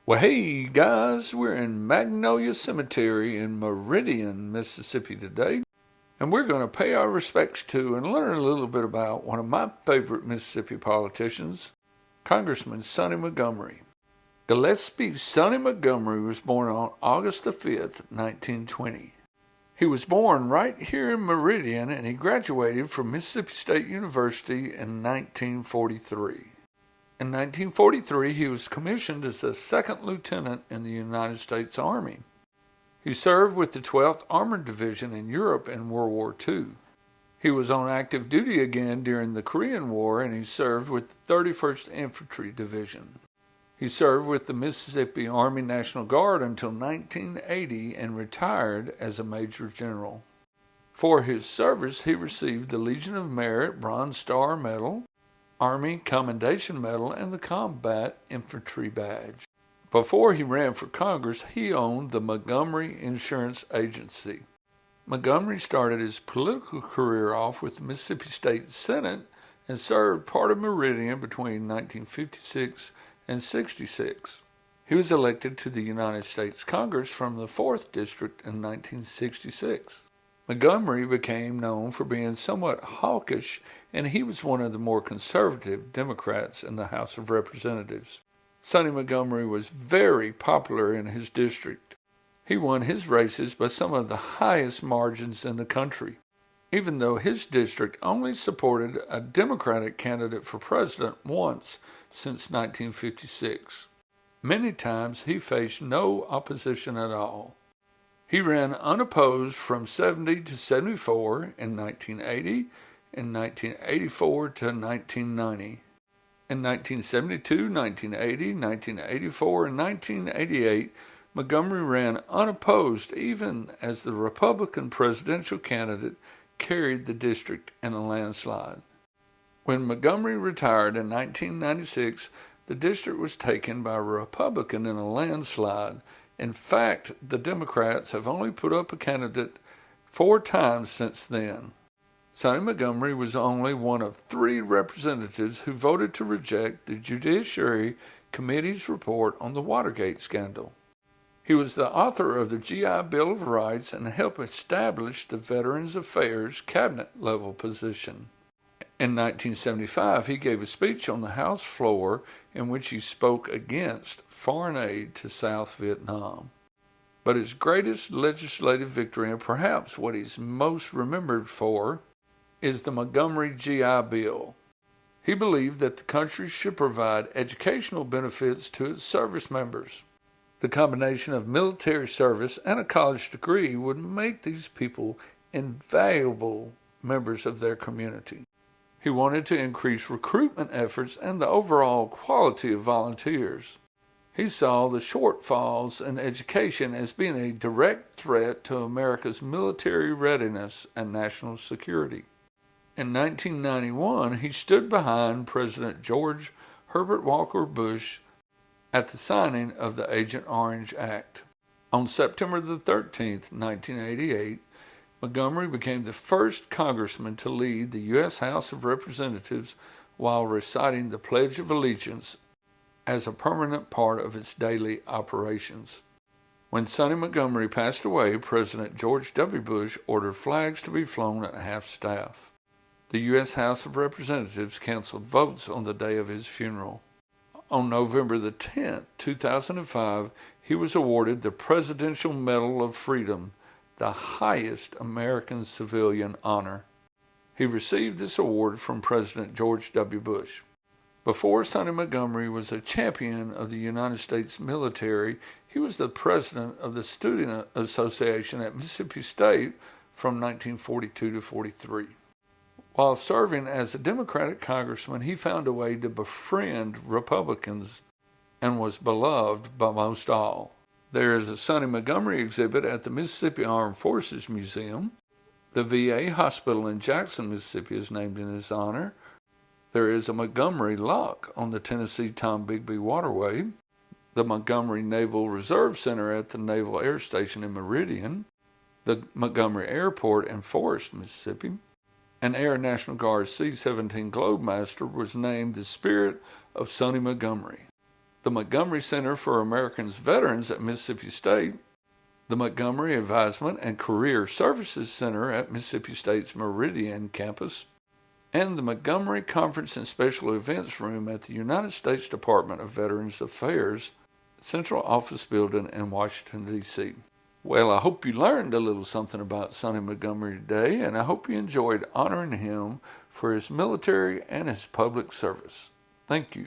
Well, hey guys, we're in Magnolia Cemetery in Meridian, Mississippi today, and we're going to pay our respects to and learn a little bit about one of my favorite Mississippi politicians, Congressman Sonny Montgomery. Gillespie Sonny Montgomery was born on August the 5th, 1920. He was born right here in Meridian, and he graduated from Mississippi State University in 1943. In 1943, he was commissioned as a second lieutenant in the United States Army. He served with the 12th Armored Division in Europe in World War II. He was on active duty again during the Korean War, and he served with the 31st Infantry Division. He served with the Mississippi Army National Guard until 1980 and retired as a Major General. For his service, he received the Legion of Merit Bronze Star Medal, Army Commendation Medal, and the Combat Infantry Badge. Before he ran for Congress, he owned the Montgomery Insurance Agency. Montgomery started his political career off with the Mississippi State Senate and served part of Meridian between 1956 and 66. He was elected to the United States Congress from the 4th District in 1966. Montgomery became known for being somewhat hawkish, and he was one of the more conservative Democrats in the House of Representatives. Sonny Montgomery was very popular in his district. He won his races by some of the highest margins in the country, even though his district only supported a Democratic candidate for president once since 1956. Many times he faced no opposition at all. He ran unopposed from 70 to 74 in 1980, in 1984 to 1990. In 1972, 1980, 1984, and 1988, Montgomery ran unopposed even as the Republican presidential candidate carried the district in a landslide. When Montgomery retired in 1996, the district was taken by a Republican in a landslide. In fact, the Democrats have only put up a candidate 4 times since then. Sonny Montgomery was only one of 3 representatives who voted to reject the Judiciary Committee's report on the Watergate scandal. He was the author of the GI Bill of Rights and helped establish the Veterans Affairs cabinet-level position. In 1975, he gave a speech on the House floor in which he spoke against foreign aid to South Vietnam. But his greatest legislative victory, and perhaps what he's most remembered for, is the Montgomery GI Bill. He believed that the country should provide educational benefits to its service members. The combination of military service and a college degree would make these people invaluable members of their community. He wanted to increase recruitment efforts and the overall quality of volunteers. He saw the shortfalls in education as being a direct threat to America's military readiness and national security. In 1991, he stood behind President George Herbert Walker Bush at the signing of the Agent Orange Act. On September the 13th, 1988, Montgomery became the first congressman to lead the U.S. House of Representatives while reciting the Pledge of Allegiance as a permanent part of its daily operations. When Sonny Montgomery passed away, President George W. Bush ordered flags to be flown at half-staff. The U.S. House of Representatives canceled votes on the day of his funeral. On November the 10th, 2005, he was awarded the Presidential Medal of Freedom, the highest American civilian honor. He received this award from President George W. Bush. Before Sonny Montgomery was a champion of the United States military, he was the president of the Student Association at Mississippi State from 1942 to 43. While serving as a Democratic congressman, he found a way to befriend Republicans and was beloved by most all. There is a Sonny Montgomery exhibit at the Mississippi Armed Forces Museum. The VA hospital in Jackson, Mississippi is named in his honor. There is a Montgomery Lock on the Tennessee-Tombigbee Waterway. The Montgomery Naval Reserve Center at the Naval Air Station in Meridian. The Montgomery Airport in Forest, Mississippi. An Air National Guard C-17 Globemaster was named the Spirit of Sonny Montgomery. the Montgomery Center for American Veterans at Mississippi State, the Montgomery Advisement and Career Services Center at Mississippi State's Meridian campus, and the Montgomery Conference and Special Events Room at the United States Department of Veterans Affairs Central Office Building in Washington, D.C. Well, I hope you learned a little something about Sonny Montgomery today, and I hope you enjoyed honoring him for his military and his public service. Thank you.